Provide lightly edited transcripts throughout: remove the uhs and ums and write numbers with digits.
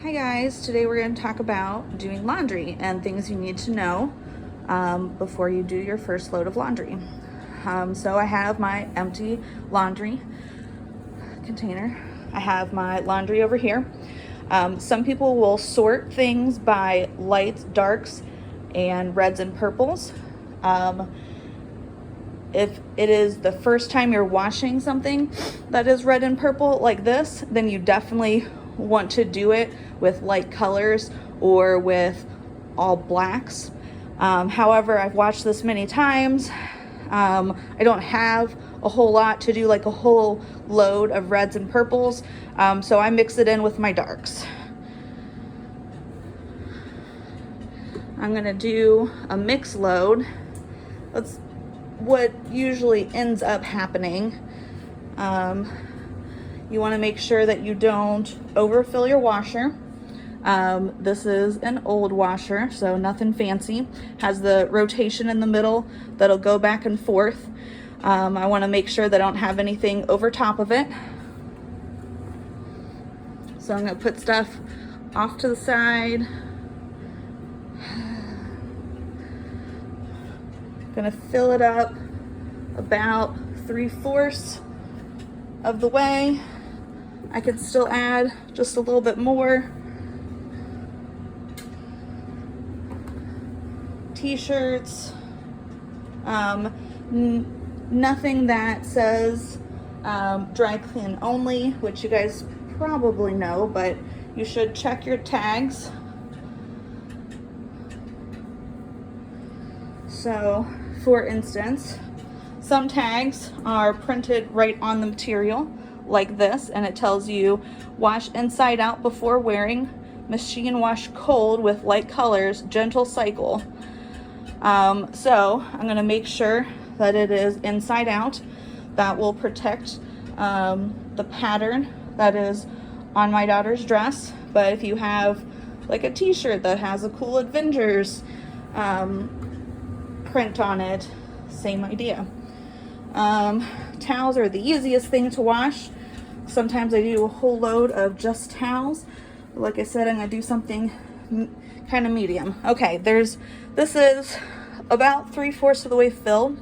Hi guys, today we're going to talk about doing laundry and things you need to know before you do your first load of laundry. So I have my empty laundry container. I have my laundry over here. Some people will sort things by lights, darks, and reds and purples. If it is the first time you're washing something that is red and purple like this, then you definitely want to do it with light colors or with all blacks. However, I've watched this many times. I don't have a whole lot to do like a whole load of reds and purples, so I mix it in with my darks. I'm gonna do a mix load. That's what usually ends up happening. You want to make sure that you don't overfill your washer. This is an old washer, so nothing fancy. Has the rotation in the middle that'll go back and forth. I want to make sure that I don't have anything over top of it. So I'm going to put stuff off to the side. Gonna fill it up about 3/4 of the way. I could still add just a little bit more. T-shirts, nothing that says dry clean only, which you guys probably know, but you should check your tags. So, for instance, some tags are printed right on the material like this, and it tells you wash inside out before wearing, machine wash cold with light colors, gentle cycle. So I'm going to make sure that it is inside out. That will protect the pattern that is on my daughter's dress. But if you have like a t-shirt that has a cool Avengers print on it, same idea. Towels are the easiest thing to wash. Sometimes I do a whole load of just towels. Like I said, I'm gonna do something kind of medium. Okay, this is about 3/4 of the way filled.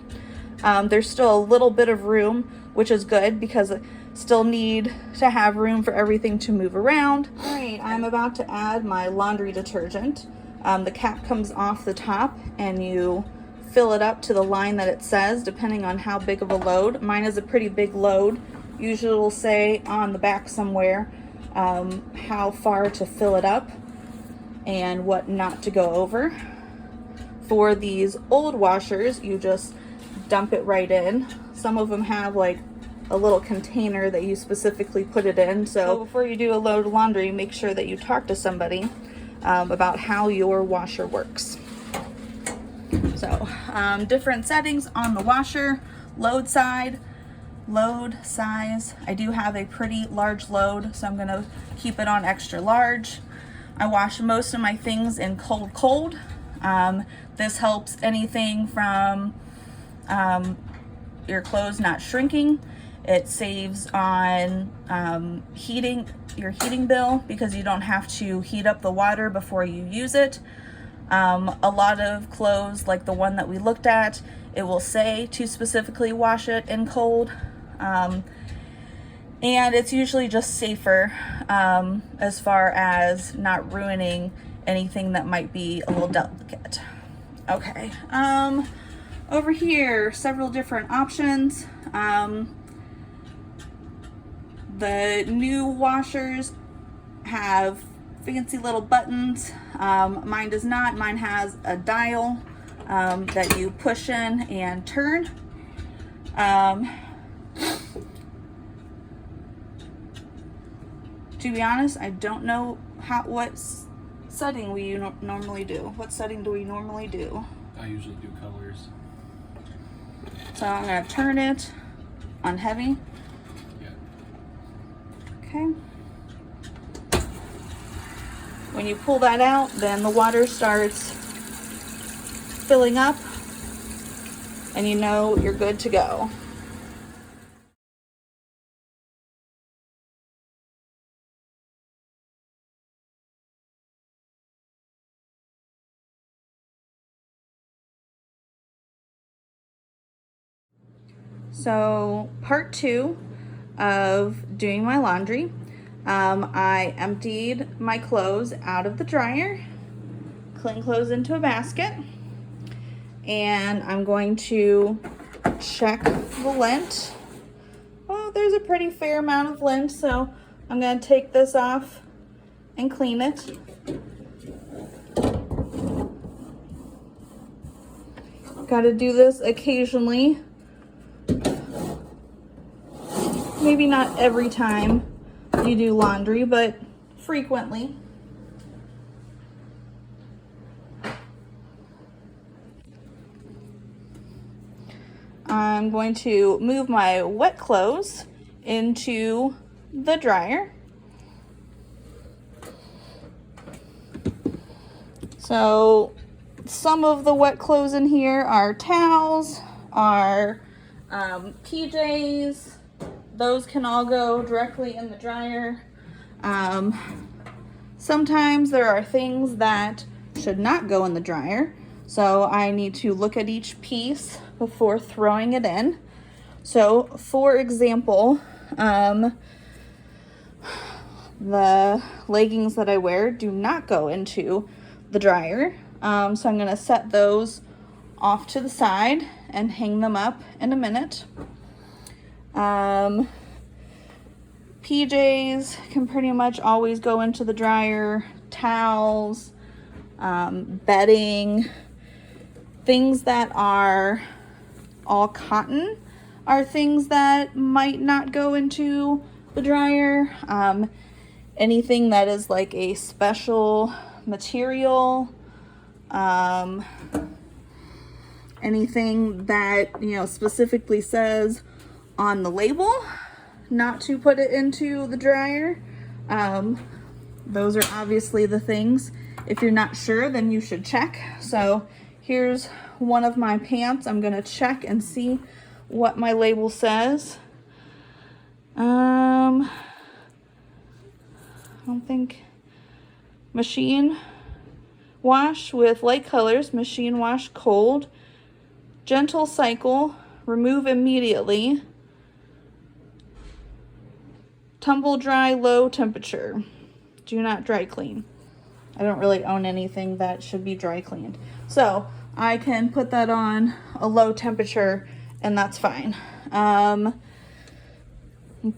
There's still a little bit of room, which is good because I still need to have room for everything to move around. All right, I'm about to add my laundry detergent. The cap comes off the top and you fill it up to the line that it says, depending on how big of a load. Mine is a pretty big load. Usually it'll say on the back somewhere how far to fill it up and what not to go over. For these old washers, you just dump it right in. Some of them have like a little container that you specifically put it in. So before you do a load of laundry, make sure that you talk to somebody about how your washer works. So different settings on the washer. Load side, load size. I do have a pretty large load, so I'm gonna keep it on extra large. I wash most of my things in cold. This helps anything from your clothes not shrinking. It saves on your heating bill because you don't have to heat up the water before you use it. A lot of clothes, like the one that we looked at, it will say to specifically wash it in cold. And it's usually just safer as far as not ruining anything that might be a little delicate. Okay, over here, several different options. The new washers have fancy little buttons. Mine does not. Mine has a dial that you push in and turn. To be honest, I don't know what setting we normally do. What setting do we normally do? I usually do colors. So I'm gonna turn it on heavy. Yeah. Okay. When you pull that out, then the water starts filling up and you know you're good to go. So part 2 of doing my laundry. I emptied my clothes out of the dryer, clean clothes into a basket, and I'm going to check the lint. Well, there's a pretty fair amount of lint, so I'm going to take this off and clean it. Got to do this occasionally. Maybe not every time you do laundry, but frequently. I'm going to move my wet clothes into the dryer. So some of the wet clothes in here are towels, are PJs. Those can all go directly in the dryer. Sometimes there are things that should not go in the dryer, so I need to look at each piece before throwing it in. So for example, the leggings that I wear do not go into the dryer. So I'm gonna set those off to the side and hang them up in a minute. PJs can pretty much always go into the dryer. Towels, bedding, things that are all cotton are things that might not go into the dryer. Anything that is like a special material, anything that, specifically says on the label not to put it into the dryer. Those are obviously the things. If you're not sure, then you should check. So here's one of my pants. I'm gonna check and see what my label says. I don't think machine wash with light colors, machine wash cold, gentle cycle, remove immediately, tumble dry, low temperature, do not dry clean. I don't really own anything that should be dry cleaned, so I can put that on a low temperature and that's fine.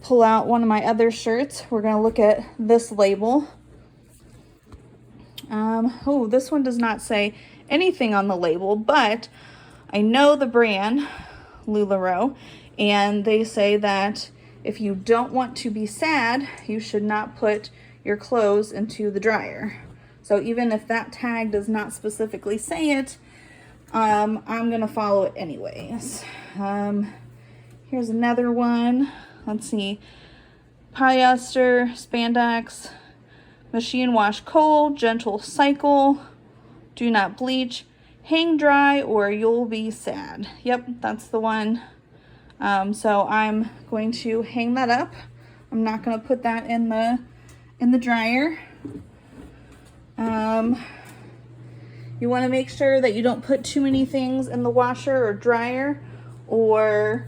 Pull out one of my other shirts. We're gonna look at this label. Oh, this one does not say anything on the label, but I know the brand, LuLaRoe, and they say that if you don't want to be sad, you should not put your clothes into the dryer. So even if that tag does not specifically say it, I'm gonna follow it anyways. Here's another one. Let's see. Polyester, spandex, machine wash cold, gentle cycle, do not bleach, hang dry or you'll be sad. Yep, that's the one. So I'm going to hang that up. I'm not going to put that in the dryer. You want to make sure that you don't put too many things in the washer or dryer, or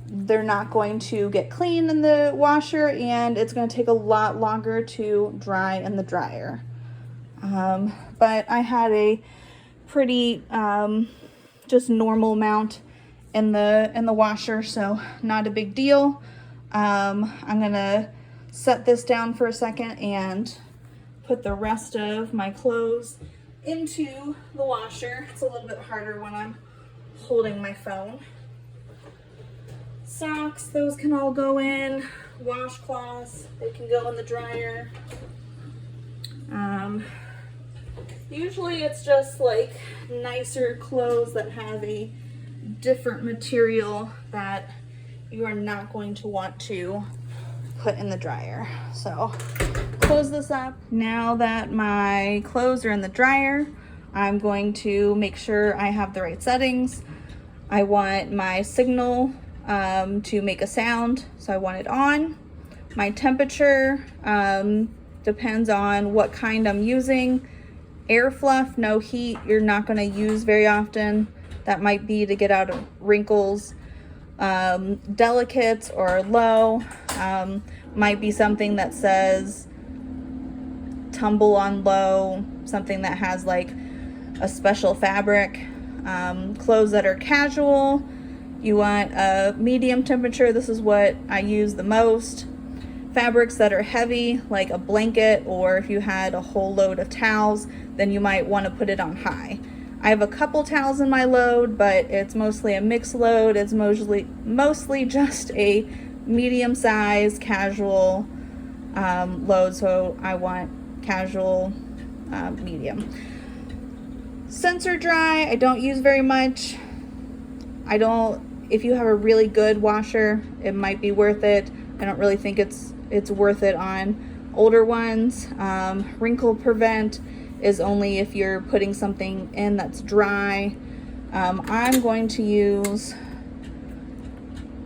they're not going to get clean in the washer and it's going to take a lot longer to dry in the dryer. But I had a pretty just normal amount in the washer, so not a big deal. I'm gonna set this down for a second and put the rest of my clothes into the washer. It's a little bit harder when I'm holding my phone. Socks, those can all go in. Washcloths, they can go in the dryer. Usually it's just like nicer clothes that have a different material that you are not going to want to put in the dryer. So close this up. Now that my clothes are in the dryer, I'm going to make sure I have the right settings. I want my signal to make a sound, so I want it on. My temperature depends on what kind I'm using. Air fluff, no heat, you're not going to use very often. That might be to get out of wrinkles. Delicates or low might be something that says tumble on low, something that has like a special fabric. Clothes that are casual, you want a medium temperature. This is what I use the most. Fabrics that are heavy, like a blanket, or if you had a whole load of towels, then you might want to put it on high. I have a couple towels in my load, but it's mostly a mixed load. It's mostly just a medium size casual load, so I want casual medium. Sensor dry, I don't use very much. If you have a really good washer, it might be worth it. I don't really think it's worth it on older ones. Wrinkle prevent is only if you're putting something in that's dry. I'm going to use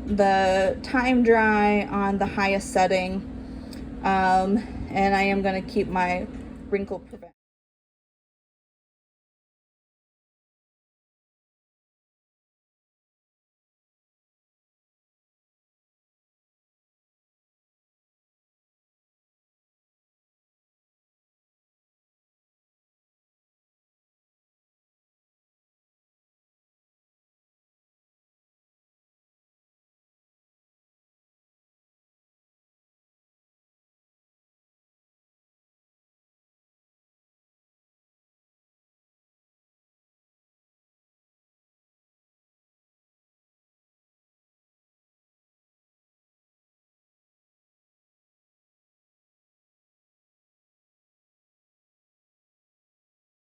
the time dry on the highest setting, and I am going to keep my wrinkle prevent.